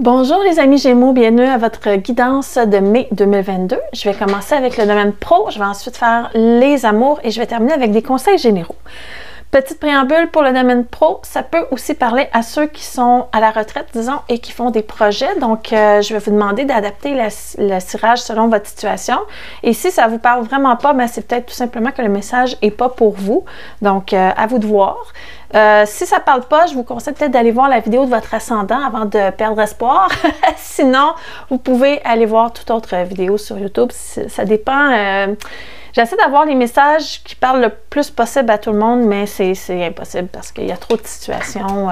Bonjour les amis Gémeaux, bienvenue à votre guidance de mai 2022. Je vais commencer avec le domaine pro, je vais ensuite faire les amours et je vais terminer avec des conseils généraux. Petite préambule pour le domaine pro, ça peut aussi parler à ceux qui sont à la retraite, disons, et qui font des projets. Donc, je vais vous demander d'adapter le tirage selon votre situation. Et si ça ne vous parle vraiment pas, ben, c'est peut-être tout simplement que le message n'est pas pour vous. Donc, à vous de voir. Si ça ne parle pas, je vous conseille peut-être d'aller voir la vidéo de votre ascendant avant de perdre espoir. Sinon, vous pouvez aller voir toute autre vidéo sur YouTube. Ça dépend. J'essaie d'avoir les messages qui parlent le plus possible à tout le monde, mais c'est impossible parce qu'il y a trop de situations.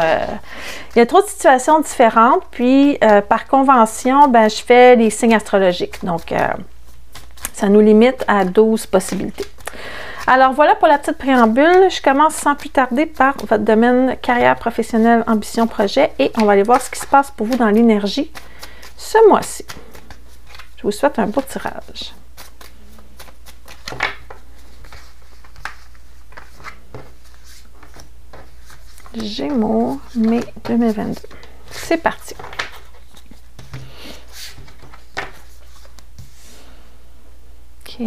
Il y a trop de situations différentes. Puis, par convention, ben, je fais les signes astrologiques. Donc, ça nous limite à 12 possibilités. Alors, voilà pour la petite préambule. Je commence sans plus tarder par votre domaine carrière professionnelle, ambition, projet. Et on va aller voir ce qui se passe pour vous dans l'énergie ce mois-ci. Je vous souhaite un beau tirage. Gémeaux, mai 2022. C'est parti. OK.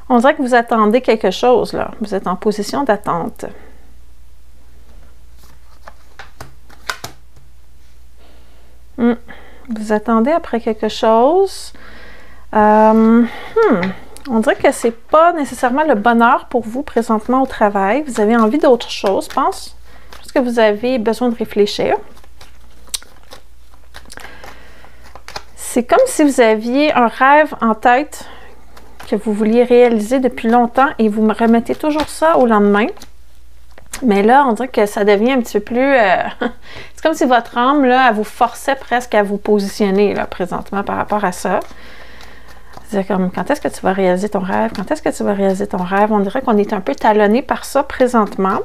On dirait que vous attendez quelque chose, là. Vous êtes en position d'attente. Vous attendez après quelque chose. On dirait que c'est pas nécessairement le bonheur pour vous présentement au travail. Vous avez envie d'autre chose, je pense. Parce que vous avez besoin de réfléchir. C'est comme si vous aviez un rêve en tête que vous vouliez réaliser depuis longtemps et vous me remettez toujours ça au lendemain. Mais là, on dirait que ça devient un petit peu plus... c'est comme si votre âme, là, elle vous forçait presque à vous positionner, là, présentement, par rapport à ça. C'est comme, quand est-ce que tu vas réaliser ton rêve? Quand est-ce que tu vas réaliser ton rêve? On dirait qu'on est un peu talonné par ça présentement.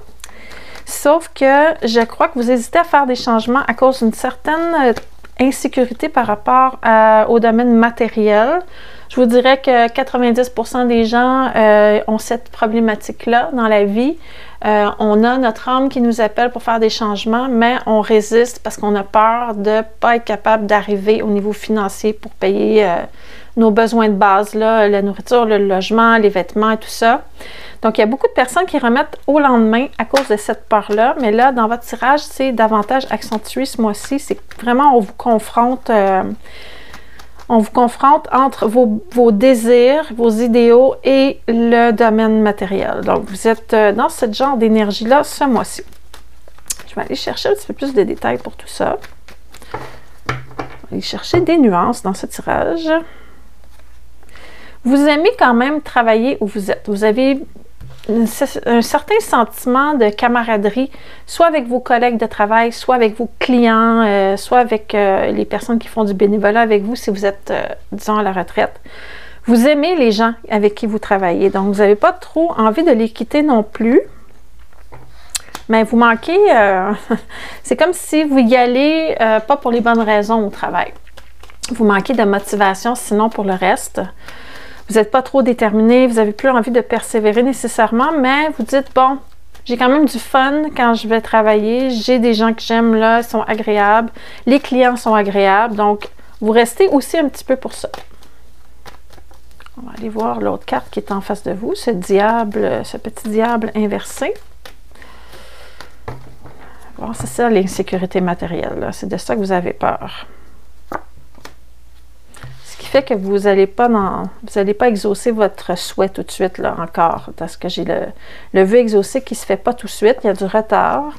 Sauf que je crois que vous hésitez à faire des changements à cause d'une certaine insécurité par rapport au domaine matériel. Je vous dirais que 90% des gens ont cette problématique-là dans la vie. On a notre âme qui nous appelle pour faire des changements, mais on résiste parce qu'on a peur de ne pas être capable d'arriver au niveau financier pour payer nos besoins de base, là, la nourriture, le logement, les vêtements et tout ça. Donc, il y a beaucoup de personnes qui remettent au lendemain à cause de cette peur-là, mais là, dans votre tirage, c'est davantage accentué ce mois-ci. C'est vraiment, on vous confronte entre vos désirs, vos idéaux et le domaine matériel. Donc, vous êtes dans ce genre d'énergie-là ce mois-ci. Je vais aller chercher un petit peu plus de détails pour tout ça. Je vais aller chercher des nuances dans ce tirage. Vous aimez quand même travailler où vous êtes. Vous avez un certain sentiment de camaraderie, soit avec vos collègues de travail, soit avec vos clients, soit avec les personnes qui font du bénévolat avec vous si vous êtes, disons, à la retraite. Vous aimez les gens avec qui vous travaillez, donc vous n'avez pas trop envie de les quitter non plus. Mais vous manquez, c'est comme si vous y allez pas pour les bonnes raisons au travail. Vous manquez de motivation, sinon pour le reste. Vous n'êtes pas trop déterminé, vous n'avez plus envie de persévérer nécessairement, mais vous dites, bon, j'ai quand même du fun quand je vais travailler, j'ai des gens que j'aime là, ils sont agréables, les clients sont agréables, donc vous restez aussi un petit peu pour ça. On va aller voir l'autre carte qui est en face de vous, ce diable, ce petit diable inversé. Bon, c'est ça l'insécurité matérielle, c'est de ça que vous avez peur. Fait que vous n'allez pas exaucer votre souhait tout de suite, là, encore. Parce que j'ai le vœu exaucé qui ne se fait pas tout de suite. Il y a du retard.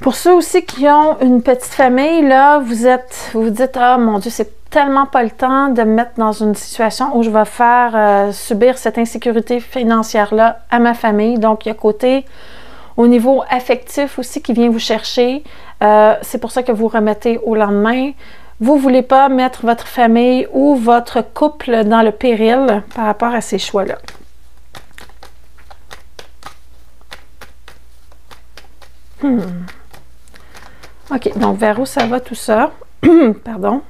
Pour ceux aussi qui ont une petite famille, là, vous vous dites, ah mon Dieu, c'est tellement pas le temps de me mettre dans une situation où je vais faire subir cette insécurité financière-là à ma famille. Donc, il y a côté au niveau affectif aussi qui vient vous chercher. C'est pour ça que vous remettez au lendemain. Vous ne voulez pas mettre votre famille ou votre couple dans le péril par rapport à ces choix-là. OK, donc vers où ça va tout ça? Pardon.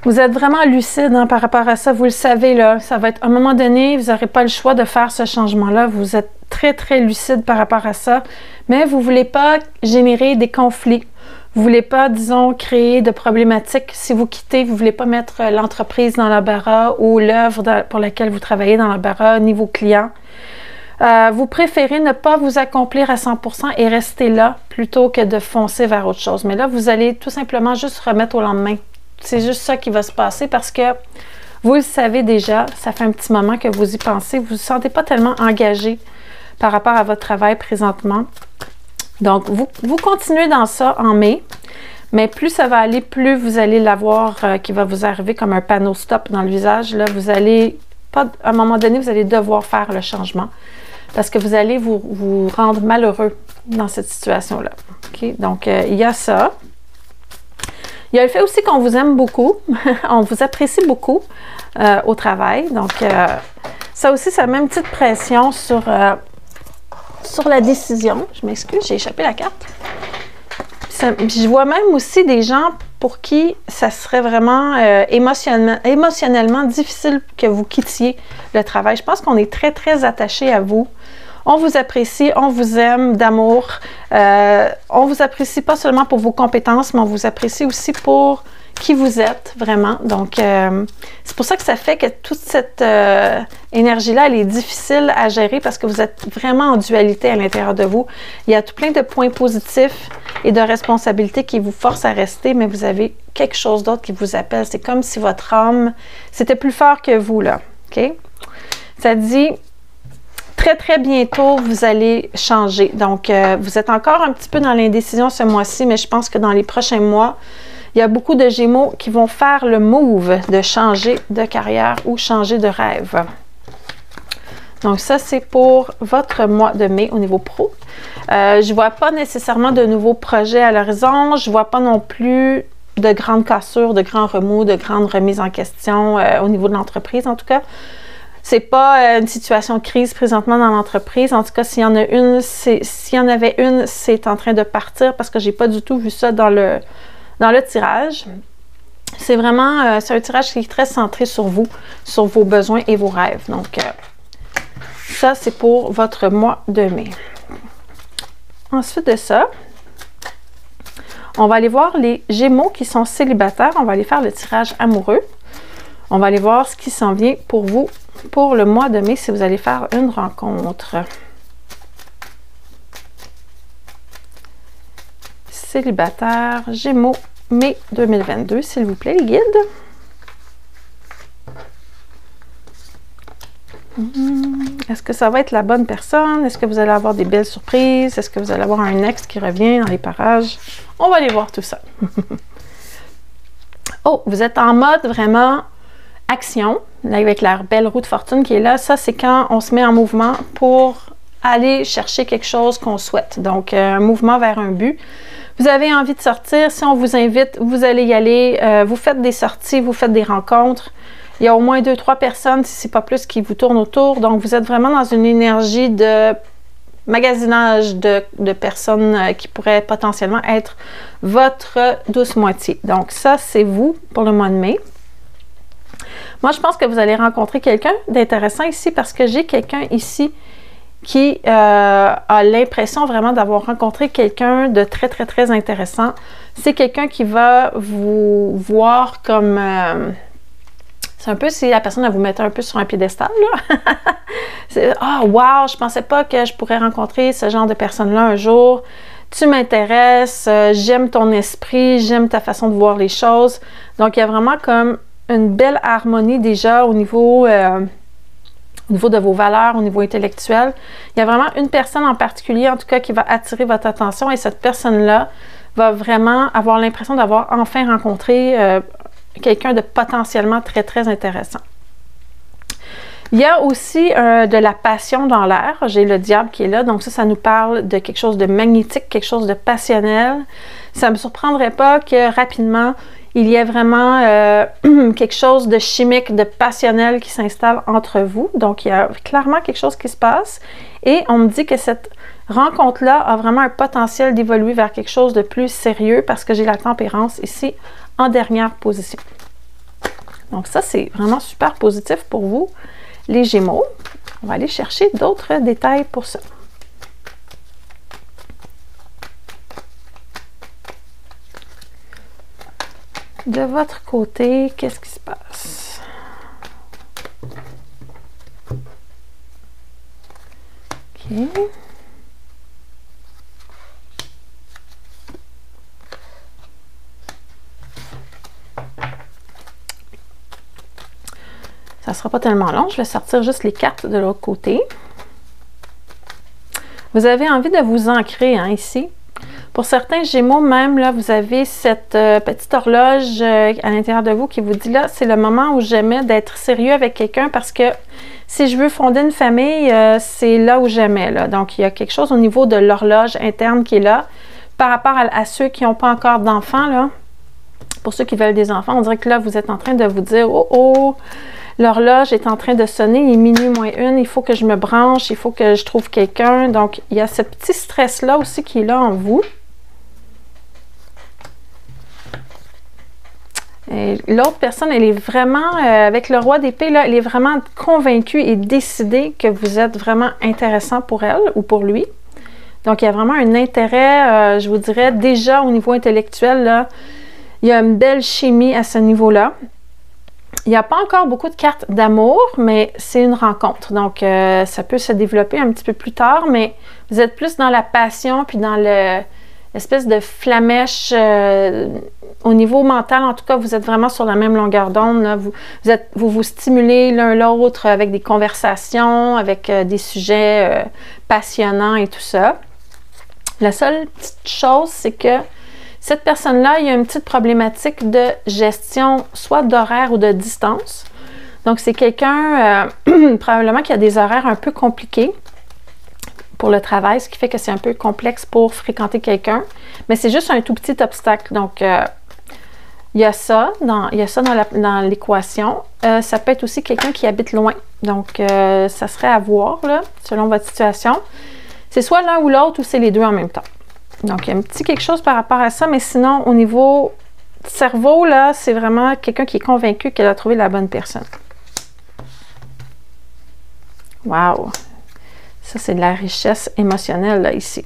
Vous êtes vraiment lucide hein, par rapport à ça. Vous le savez, là, ça va être à un moment donné, vous n'aurez pas le choix de faire ce changement-là. Vous êtes très, très lucide par rapport à ça. Mais vous ne voulez pas générer des conflits. Vous ne voulez pas, disons, créer de problématiques. Si vous quittez, vous ne voulez pas mettre l'entreprise dans l'embarras ou l'œuvre pour laquelle vous travaillez dans l'embarras, ni vos clients. Vous préférez ne pas vous accomplir à 100% et rester là plutôt que de foncer vers autre chose. Mais là, vous allez tout simplement juste remettre au lendemain. C'est juste ça qui va se passer parce que vous le savez déjà, ça fait un petit moment que vous y pensez, vous ne vous sentez pas tellement engagé par rapport à votre travail présentement. Donc, vous continuez dans ça en mai, mais plus ça va aller, plus vous allez l'avoir qui va vous arriver comme un panneau stop dans le visage. Là, vous allez, à un moment donné, vous allez devoir faire le changement parce que vous allez vous rendre malheureux dans cette situation-là. Okay? Donc, il y a ça. Il y a le fait aussi qu'on vous aime beaucoup, on vous apprécie beaucoup au travail. Donc, ça aussi, ça met une petite pression sur la décision. Je m'excuse, j'ai échappé la carte. Puis je vois même aussi des gens pour qui ça serait vraiment émotionnellement difficile que vous quittiez le travail. Je pense qu'on est très, très attachés à vous. On vous apprécie, on vous aime d'amour. On vous apprécie pas seulement pour vos compétences, mais on vous apprécie aussi pour qui vous êtes vraiment. Donc, c'est pour ça que ça fait que toute cette énergie-là, elle est difficile à gérer parce que vous êtes vraiment en dualité à l'intérieur de vous. Il y a tout plein de points positifs et de responsabilités qui vous forcent à rester, mais vous avez quelque chose d'autre qui vous appelle. C'est comme si votre âme, c'était plus fort que vous, là. OK? Ça dit... Très, très bientôt, vous allez changer. Donc, vous êtes encore un petit peu dans l'indécision ce mois-ci, mais je pense que dans les prochains mois, il y a beaucoup de Gémeaux qui vont faire le move de changer de carrière ou changer de rêve. Donc, ça, c'est pour votre mois de mai au niveau pro. Je ne vois pas nécessairement de nouveaux projets à l'horizon. Je ne vois pas non plus de grandes cassures, de grands remous, de grandes remises en question au niveau de l'entreprise, en tout cas. C'est pas une situation de crise présentement dans l'entreprise. En tout cas, s'il y en a une, s'il y en avait une, c'est en train de partir parce que j'ai pas du tout vu ça dans le tirage. C'est vraiment, c'est un tirage qui est très centré sur vous, sur vos besoins et vos rêves. Donc, ça, c'est pour votre mois de mai. Ensuite de ça, on va aller voir les Gémeaux qui sont célibataires. On va aller faire le tirage amoureux. On va aller voir ce qui s'en vient pour vous pour le mois de mai si vous allez faire une rencontre. Célibataire, Gémeaux, mai 2022, s'il vous plaît, les guides. Est-ce que ça va être la bonne personne? Est-ce que vous allez avoir des belles surprises? Est-ce que vous allez avoir un ex qui revient dans les parages? On va aller voir tout ça. Oh, vous êtes en mode vraiment action, avec la belle roue de fortune qui est là. Ça, c'est quand on se met en mouvement pour aller chercher quelque chose qu'on souhaite. Donc, un mouvement vers un but. Vous avez envie de sortir. Si on vous invite, vous allez y aller. Vous faites des sorties, vous faites des rencontres. Il y a au moins 2-3 personnes, si ce n'est pas plus, qui vous tournent autour. Donc, vous êtes vraiment dans une énergie de magasinage de personnes qui pourraient potentiellement être votre douce moitié. Donc, ça, c'est vous pour le mois de mai. Moi, je pense que vous allez rencontrer quelqu'un d'intéressant ici parce que j'ai quelqu'un ici qui a l'impression vraiment d'avoir rencontré quelqu'un de très, très, très intéressant. C'est quelqu'un qui va vous voir comme... c'est un peu si la personne vous mettait un peu sur un piédestal, là. C'est « Ah, wow, je pensais pas que je pourrais rencontrer ce genre de personne-là un jour. Tu m'intéresses, j'aime ton esprit, j'aime ta façon de voir les choses. » Donc, il y a vraiment comme une belle harmonie déjà au niveau de vos valeurs, au niveau intellectuel. Il y a vraiment une personne en particulier, en tout cas, qui va attirer votre attention et cette personne-là va vraiment avoir l'impression d'avoir enfin rencontré quelqu'un de potentiellement très, très intéressant. Il y a aussi de la passion dans l'air. J'ai le diable qui est là, donc ça nous parle de quelque chose de magnétique, quelque chose de passionnel. Ça ne me surprendrait pas que rapidement, il y ait vraiment quelque chose de chimique, de passionnel qui s'installe entre vous. Donc, il y a clairement quelque chose qui se passe. Et on me dit que cette rencontre-là a vraiment un potentiel d'évoluer vers quelque chose de plus sérieux parce que j'ai la tempérance ici en dernière position. Donc ça, c'est vraiment super positif pour vous, les Gémeaux. On va aller chercher d'autres détails pour ça. De votre côté, qu'est-ce qui se passe? OK. Ça ne sera pas tellement long. Je vais sortir juste les cartes de l'autre côté. Vous avez envie de vous ancrer hein, ici. Pour certains Gémeaux, même, là, vous avez cette petite horloge à l'intérieur de vous qui vous dit, là, c'est le moment où j'aimais d'être sérieux avec quelqu'un parce que si je veux fonder une famille, c'est là où j'aimais. Là. Donc, il y a quelque chose au niveau de l'horloge interne qui est là. Par rapport à ceux qui n'ont pas encore d'enfants, là, pour ceux qui veulent des enfants, on dirait que là, vous êtes en train de vous dire, oh, oh, l'horloge est en train de sonner, il est minuit moins une, il faut que je me branche, il faut que je trouve quelqu'un. Donc, il y a ce petit stress-là aussi qui est là en vous. L'autre personne, elle est vraiment, avec le roi d'épée, là, elle est vraiment convaincue et décidée que vous êtes vraiment intéressant pour elle ou pour lui. Donc, il y a vraiment un intérêt, je vous dirais, déjà au niveau intellectuel, là, il y a une belle chimie à ce niveau-là. Il n'y a pas encore beaucoup de cartes d'amour, mais c'est une rencontre. Donc, ça peut se développer un petit peu plus tard, mais vous êtes plus dans la passion puis dans l'espèce de flamèche au niveau mental. En tout cas, vous êtes vraiment sur la même longueur d'onde. Vous vous stimulez l'un l'autre avec des conversations, avec des sujets passionnants et tout ça. La seule petite chose, c'est que cette personne-là, il y a une petite problématique de gestion, soit d'horaire ou de distance. Donc, c'est quelqu'un, probablement, qui a des horaires un peu compliqués pour le travail, ce qui fait que c'est un peu complexe pour fréquenter quelqu'un. Mais c'est juste un tout petit obstacle. Donc, il y a ça dans l'équation. Ça peut être aussi quelqu'un qui habite loin. Donc, ça serait à voir, là, selon votre situation. C'est soit l'un ou l'autre ou c'est les deux en même temps. Donc, il y a un petit quelque chose par rapport à ça, mais sinon, au niveau cerveau, là, c'est vraiment quelqu'un qui est convaincu qu'elle a trouvé la bonne personne. Wow! Ça, c'est de la richesse émotionnelle, là, ici.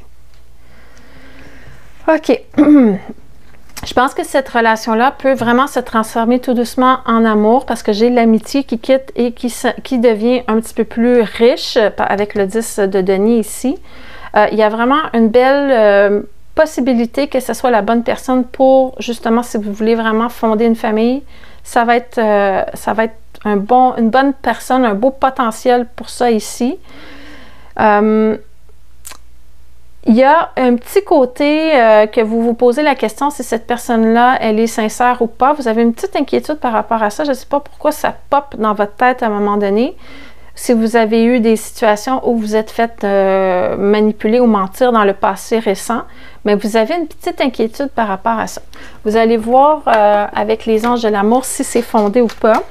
OK. Je pense que cette relation-là peut vraiment se transformer tout doucement en amour parce que j'ai l'amitié qui quitte et qui devient un petit peu plus riche avec le 10 de denier ici. Il y a vraiment une belle possibilité que ce soit la bonne personne pour, justement, si vous voulez vraiment fonder une famille, ça va être une bonne personne, un beau potentiel pour ça ici. Il y a un petit côté que vous vous posez la question si cette personne-là, elle est sincère ou pas. Vous avez une petite inquiétude par rapport à ça. Je ne sais pas pourquoi ça pop dans votre tête à un moment donné. Si vous avez eu des situations où vous êtes fait manipuler ou mentir dans le passé récent, mais vous avez une petite inquiétude par rapport à ça. Vous allez voir avec les anges de l'amour si c'est fondé ou pas.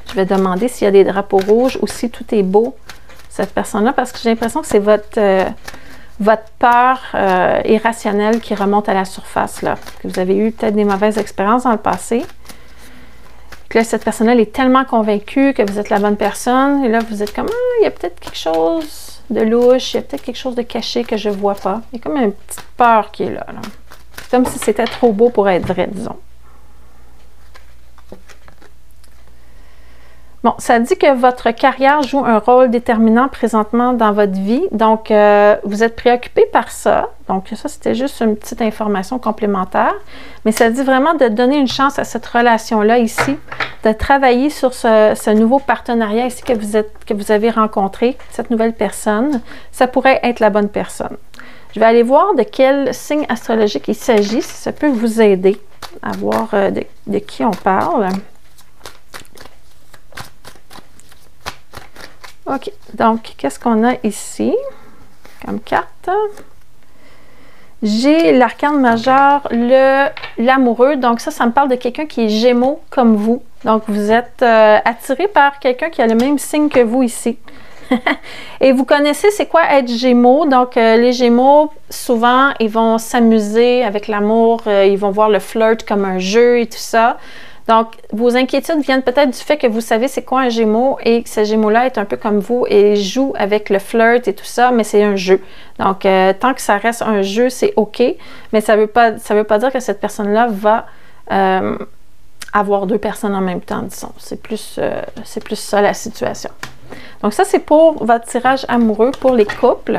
Je vais demander s'il y a des drapeaux rouges ou si tout est beau, cette personne-là, parce que j'ai l'impression que c'est votre peur irrationnelle qui remonte à la surface, là. Que vous avez eu peut-être des mauvaises expériences dans le passé. Que là, cette personne-là, elle est tellement convaincue que vous êtes la bonne personne. Et là, vous êtes comme, ah, il y a peut-être quelque chose de louche, il y a peut-être quelque chose de caché que je ne vois pas. Il y a comme une petite peur qui est là. C'est comme si c'était trop beau pour être vrai, disons. Bon, ça dit que votre carrière joue un rôle déterminant présentement dans votre vie. Donc, vous êtes préoccupé par ça. Donc, ça, c'était juste une petite information complémentaire. Mais ça dit vraiment de donner une chance à cette relation-là ici, de travailler sur ce nouveau partenariat ici que vous avez rencontré, cette nouvelle personne. Ça pourrait être la bonne personne. Je vais aller voir de quel signe astrologique il s'agit, si ça peut vous aider à voir de qui on parle. OK, donc, qu'est-ce qu'on a ici comme carte? J'ai l'arcane majeur, l'amoureux. Donc, ça me parle de quelqu'un qui est Gémeaux comme vous. Donc, vous êtes attiré par quelqu'un qui a le même signe que vous ici. Et vous connaissez c'est quoi être Gémeaux. Donc, les Gémeaux, souvent, ils vont s'amuser avec l'amour. Ils vont voir le flirt comme un jeu et tout ça. Donc, vos inquiétudes viennent peut-être du fait que vous savez c'est quoi un Gémeaux et que ce Gémeaux-là est un peu comme vous et joue avec le flirt et tout ça, mais c'est un jeu. Donc, tant que ça reste un jeu, c'est OK, mais ça veut pas dire que cette personne-là va avoir deux personnes en même temps, disons. C'est plus ça la situation. Donc, ça, c'est pour votre tirage amoureux pour les couples.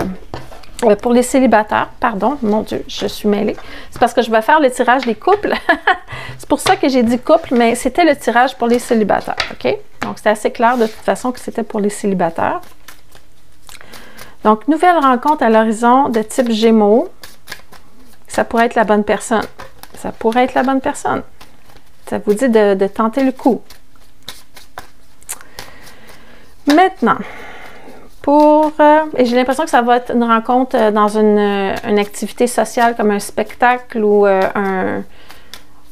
Pour les célibataires, pardon, mon Dieu, je suis mêlée. C'est parce que je vais faire le tirage des couples. C'est pour ça que j'ai dit couple, mais c'était le tirage pour les célibataires, OK? Donc, c'est assez clair de toute façon que c'était pour les célibataires. Donc, nouvelle rencontre à l'horizon de type Gémeaux. Ça pourrait être la bonne personne. Ça pourrait être la bonne personne. Ça vous dit de tenter le coup. Maintenant, et j'ai l'impression que ça va être une rencontre dans une activité sociale comme un spectacle ou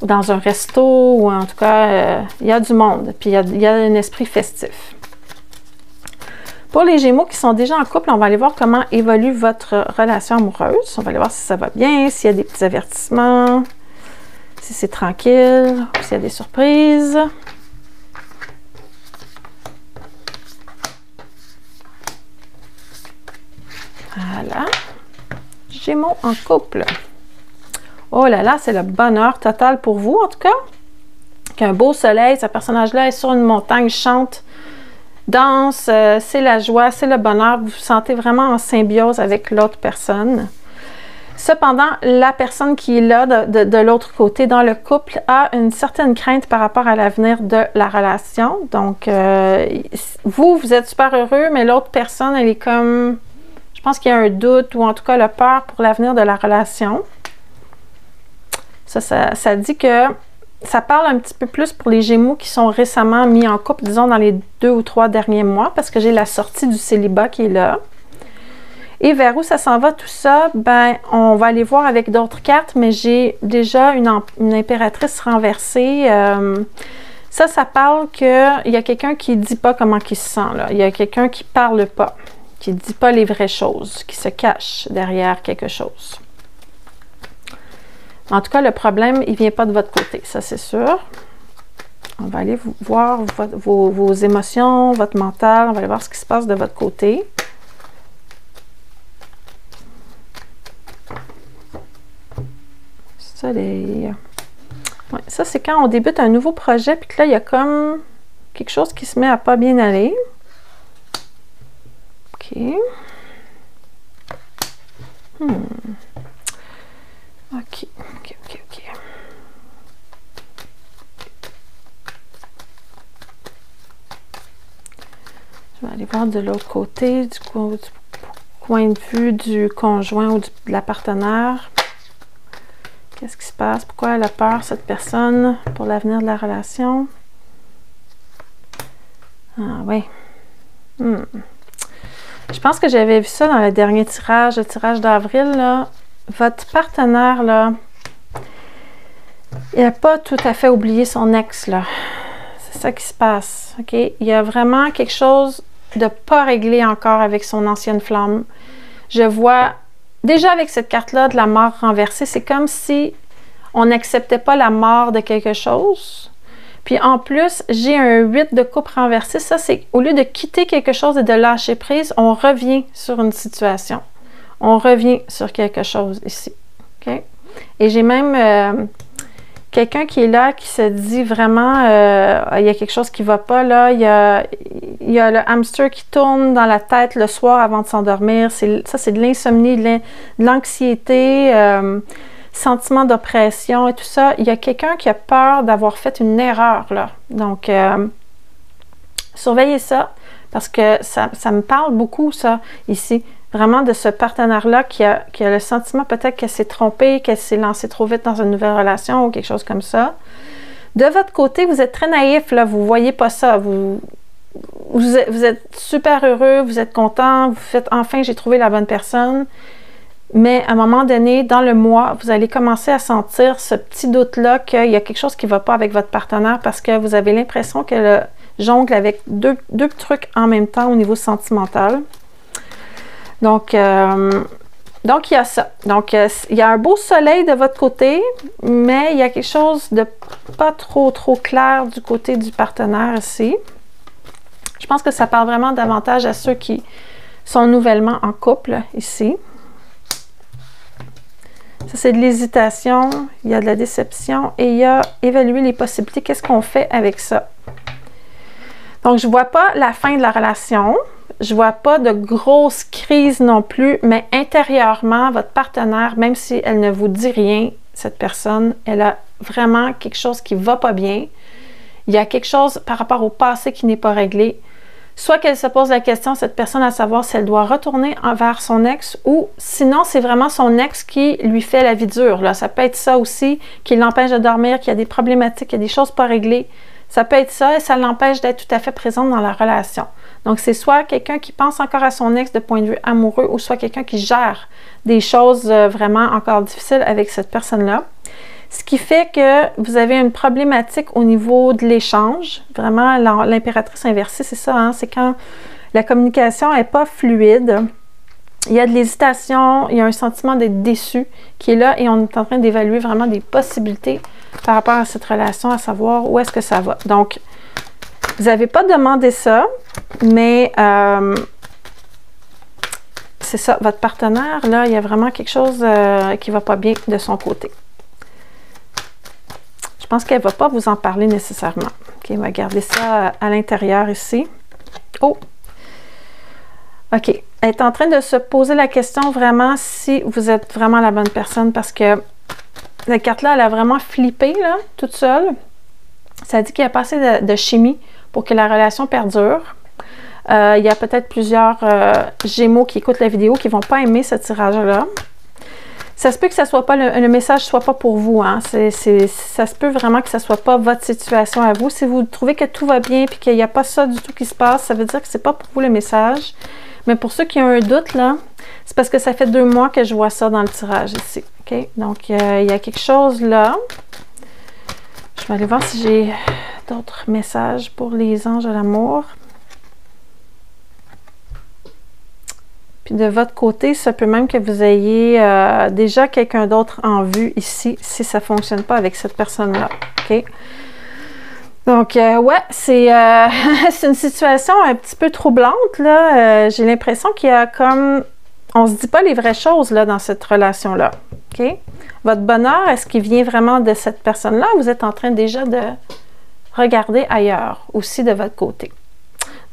dans un resto, ou en tout cas, il y a du monde, puis il y a un esprit festif. Pour les Gémeaux qui sont déjà en couple, on va aller voir comment évolue votre relation amoureuse. On va aller voir si ça va bien, s'il y a des petits avertissements, si c'est tranquille, s'il y a des surprises. Voilà. Gémeaux en couple. Oh là là, c'est le bonheur total pour vous, en tout cas. Qu'un beau soleil, ce personnage-là est sur une montagne, chante, danse, c'est la joie, c'est le bonheur. Vous vous sentez vraiment en symbiose avec l'autre personne. Cependant, la personne qui est là, de l'autre côté, dans le couple, a une certaine crainte par rapport à l'avenir de la relation. Donc, vous êtes super heureux, mais l'autre personne, elle est comme... Je pense qu'il y a un doute ou en tout cas la peur pour l'avenir de la relation. Ça dit que ça parle un petit peu plus pour les Gémeaux qui sont récemment mis en couple, disons dans les 2 ou 3 derniers mois, parce que j'ai la sortie du célibat qui est là. Et vers où ça s'en va tout ça? Ben, on va aller voir avec d'autres cartes, mais j'ai déjà une impératrice renversée. Ça parle qu'il y a quelqu'un qui ne dit pas comment il se sent, là. Il y a quelqu'un qui ne parle pas, qui ne dit pas les vraies choses, qui se cache derrière quelque chose. En tout cas, le problème, il ne vient pas de votre côté, ça c'est sûr. On va aller voir vos émotions, votre mental, on va aller voir ce qui se passe de votre côté. Soleil. Ouais, ça, c'est quand on débute un nouveau projet, puis que là, il y a comme quelque chose qui se met à pas bien aller. OK. OK. Je vais aller voir de l'autre côté, du coin de vue du conjoint ou de la partenaire. Qu'est-ce qui se passe? Pourquoi elle a peur, cette personne, pour l'avenir de la relation? Ah oui. Je pense que j'avais vu ça dans le dernier tirage, le tirage d'avril, là. Votre partenaire, là, il n'a pas tout à fait oublié son ex, là. C'est ça qui se passe, OK? Il y a vraiment quelque chose de pas réglé encore avec son ancienne flamme. Je vois, déjà avec cette carte-là de la mort renversée, c'est comme si on n'acceptait pas la mort de quelque chose. Puis en plus, j'ai un 8 de coupe renversé. Ça, c'est au lieu de quitter quelque chose et de lâcher prise, on revient sur une situation. On revient sur quelque chose ici. OK? Et j'ai même quelqu'un qui est là, qui se dit vraiment, il y a quelque chose qui ne va pas là. Il y a le hamster qui tourne dans la tête le soir avant de s'endormir. Ça, c'est de l'insomnie, de l'anxiété, sentiment d'oppression et tout ça. Il y a quelqu'un qui a peur d'avoir fait une erreur là. Donc, surveillez ça, parce que ça me parle beaucoup, ça, ici. Vraiment de ce partenaire-là qui a le sentiment peut-être qu'elle s'est trompée, qu'elle s'est lancée trop vite dans une nouvelle relation ou quelque chose comme ça. De votre côté, vous êtes très naïf, là, vous ne voyez pas ça. Vous êtes super heureux, vous êtes content, vous faites « enfin, j'ai trouvé la bonne personne ». Mais à un moment donné, dans le mois, vous allez commencer à sentir ce petit doute-là qu'il y a quelque chose qui ne va pas avec votre partenaire parce que vous avez l'impression qu'elle jongle avec deux trucs en même temps au niveau sentimental. Donc, Donc, il y a ça. Donc, il y a un beau soleil de votre côté, mais il y a quelque chose de pas trop clair du côté du partenaire ici. Je pense que ça parle vraiment davantage à ceux qui sont nouvellement en couple ici. Ça, c'est de l'hésitation, il y a de la déception et il y a évaluer les possibilités. Qu'est-ce qu'on fait avec ça? Donc, je ne vois pas la fin de la relation. Je ne vois pas de grosse crise non plus, mais intérieurement, votre partenaire, même si elle ne vous dit rien, cette personne, elle a vraiment quelque chose qui ne va pas bien. Il y a quelque chose par rapport au passé qui n'est pas réglé. Soit qu'elle se pose la question, cette personne, à savoir si elle doit retourner vers son ex ou sinon, c'est vraiment son ex qui lui fait la vie dure. Là. Ça peut être ça aussi, qui l'empêche de dormir, qu'il y a des problématiques, qu'il y a des choses pas réglées. Ça peut être ça et ça l'empêche d'être tout à fait présente dans la relation. Donc, c'est soit quelqu'un qui pense encore à son ex de point de vue amoureux ou soit quelqu'un qui gère des choses vraiment encore difficiles avec cette personne-là. Ce qui fait que vous avez une problématique au niveau de l'échange. Vraiment, l'impératrice inversée, c'est ça, hein? C'est quand la communication n'est pas fluide. Il y a de l'hésitation, il y a un sentiment d'être déçu qui est là et on est en train d'évaluer vraiment des possibilités par rapport à cette relation, à savoir où est-ce que ça va. Donc, vous n'avez pas demandé ça, mais c'est ça, votre partenaire, là, il y a vraiment quelque chose qui ne va pas bien de son côté. Je pense qu'elle ne va pas vous en parler nécessairement. OK, on va garder ça à l'intérieur ici. Oh! OK. Elle est en train de se poser la question vraiment si vous êtes vraiment la bonne personne parce que la carte-là, elle a vraiment flippé, là, toute seule. Ça dit qu'il y a pas assez de chimie pour que la relation perdure. Il y a peut-être plusieurs Gémeaux qui écoutent la vidéo qui ne vont pas aimer ce tirage-là. Ça se peut que ça soit pas le message ne soit pas pour vous. Hein. Ça se peut vraiment que ça ne soit pas votre situation à vous. Si vous trouvez que tout va bien et qu'il n'y a pas ça du tout qui se passe, ça veut dire que ce n'est pas pour vous le message. Mais pour ceux qui ont un doute, là, c'est parce que ça fait 2 mois que je vois ça dans le tirage ici. Okay? Donc, il y a quelque chose là. Je vais aller voir si j'ai d'autres messages pour les anges de l'amour. Puis de votre côté, ça peut même que vous ayez déjà quelqu'un d'autre en vue ici, si ça ne fonctionne pas avec cette personne-là. OK? Donc, ouais, c'est une situation un petit peu troublante, là. J'ai l'impression qu'il y a comme... On ne se dit pas les vraies choses, là, dans cette relation-là. OK? Votre bonheur, est-ce qu'il vient vraiment de cette personne-là? Vous êtes en train déjà de regarder ailleurs, aussi de votre côté.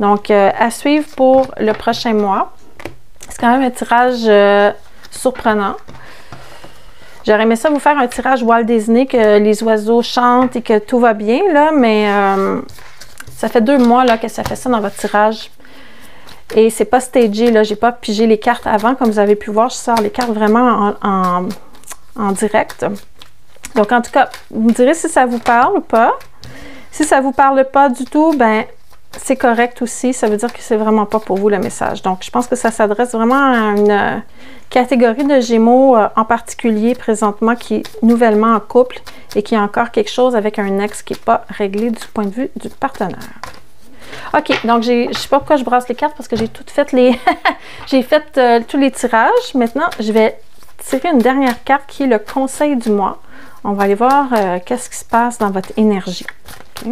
Donc, à suivre pour le prochain mois. C'est quand même un tirage surprenant. J'aurais aimé ça vous faire un tirage Walt Disney, que les oiseaux chantent et que tout va bien, là, mais ça fait 2 mois là, que ça fait ça dans votre tirage. Et c'est pas stagé, là, j'ai pas pigé les cartes avant, comme vous avez pu voir, je sors les cartes vraiment en direct. Donc, en tout cas, vous me direz si ça vous parle ou pas. Si ça vous parle pas du tout, ben c'est correct aussi, ça veut dire que c'est vraiment pas pour vous le message. Donc, je pense que ça s'adresse vraiment à une catégorie de Gémeaux en particulier présentement qui est nouvellement en couple et qui a encore quelque chose avec un ex qui n'est pas réglé du point de vue du partenaire. OK, donc je ne sais pas pourquoi je brasse les cartes parce que j'ai tout fait les j'ai fait tous les tirages. Maintenant, je vais tirer une dernière carte qui est le conseil du mois. On va aller voir qu'est-ce qui se passe dans votre énergie. Okay.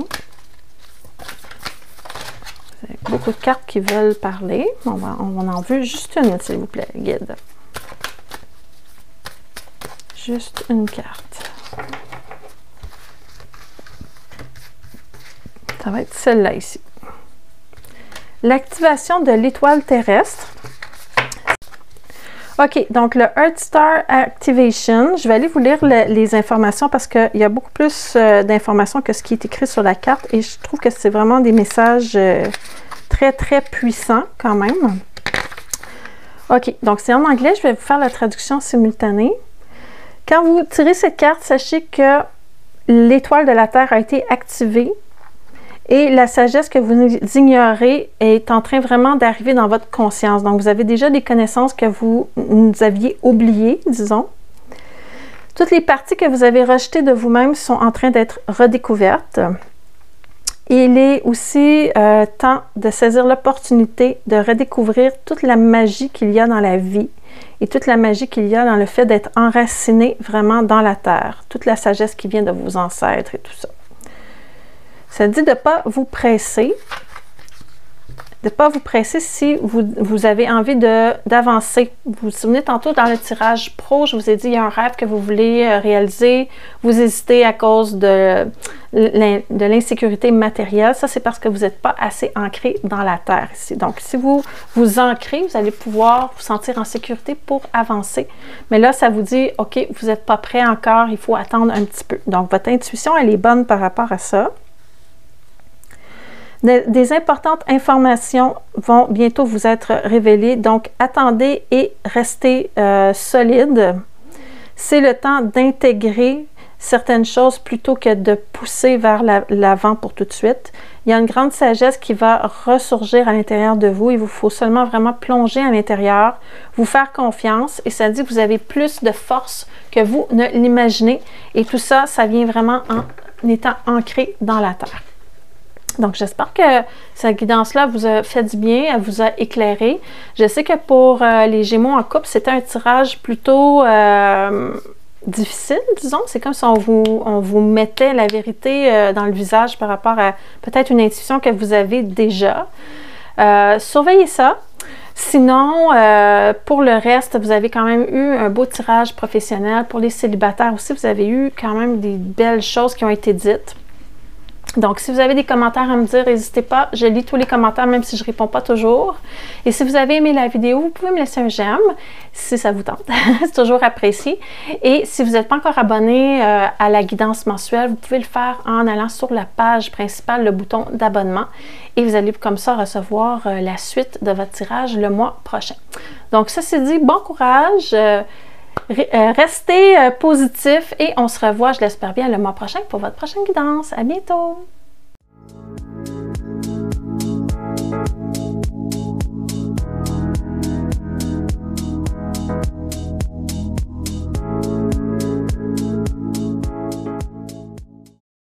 Beaucoup de cartes qui veulent parler. On en veut juste une, s'il vous plaît, guide. Juste une carte. Ça va être celle-là ici. L'activation de l'étoile terrestre. OK, donc le Earth Star Activation, je vais aller vous lire les informations parce qu'il y a beaucoup plus d'informations que ce qui est écrit sur la carte et je trouve que c'est vraiment des messages très, très puissants quand même. OK, donc c'est en anglais, je vais vous faire la traduction simultanée. Quand vous tirez cette carte, sachez que l'étoile de la Terre a été activée et la sagesse que vous ignorez est en train vraiment d'arriver dans votre conscience. Donc, vous avez déjà des connaissances que vous aviez oubliées, disons. Toutes les parties que vous avez rejetées de vous-même sont en train d'être redécouvertes. Il est aussi temps de saisir l'opportunité de redécouvrir toute la magie qu'il y a dans la vie et toute la magie qu'il y a dans le fait d'être enraciné vraiment dans la terre. Toute la sagesse qui vient de vos ancêtres et tout ça. Ça dit de ne pas vous presser. De ne pas vous presser si vous avez envie d'avancer. Vous vous souvenez tantôt dans le tirage pro, je vous ai dit il y a un rêve que vous voulez réaliser. Vous hésitez à cause de l'insécurité matérielle. Ça, c'est parce que vous n'êtes pas assez ancré dans la terre ici. Donc, si vous vous ancrez, vous allez pouvoir vous sentir en sécurité pour avancer. Mais là, ça vous dit, OK, vous n'êtes pas prêt encore, il faut attendre un petit peu. Donc, votre intuition, elle est bonne par rapport à ça. Des importantes informations vont bientôt vous être révélées, donc attendez et restez solide. C'est le temps d'intégrer certaines choses plutôt que de pousser vers l'avant pour tout de suite. Il y a une grande sagesse qui va ressurgir à l'intérieur de vous. Il vous faut seulement vraiment plonger à l'intérieur, vous faire confiance et ça dit que vous avez plus de force que vous ne l'imaginez. Et tout ça, ça vient vraiment en étant ancré dans la terre. Donc, j'espère que cette guidance-là vous a fait du bien, elle vous a éclairé. Je sais que pour les Gémeaux en couple, c'était un tirage plutôt difficile, disons. C'est comme si on vous mettait la vérité dans le visage par rapport à peut-être une intuition que vous avez déjà. Surveillez ça. Sinon, pour le reste, vous avez quand même eu un beau tirage professionnel. Pour les célibataires aussi, vous avez eu quand même des belles choses qui ont été dites. Donc, si vous avez des commentaires à me dire, n'hésitez pas, je lis tous les commentaires, même si je ne réponds pas toujours. Et si vous avez aimé la vidéo, vous pouvez me laisser un j'aime, si ça vous tente. C'est toujours apprécié. Et si vous n'êtes pas encore abonné à la guidance mensuelle, vous pouvez le faire en allant sur la page principale, le bouton d'abonnement. Et vous allez comme ça recevoir la suite de votre tirage le mois prochain. Donc, ça c'est dit, bon courage. Restez positif et on se revoit, je l'espère bien, le mois prochain pour votre prochaine guidance. À bientôt!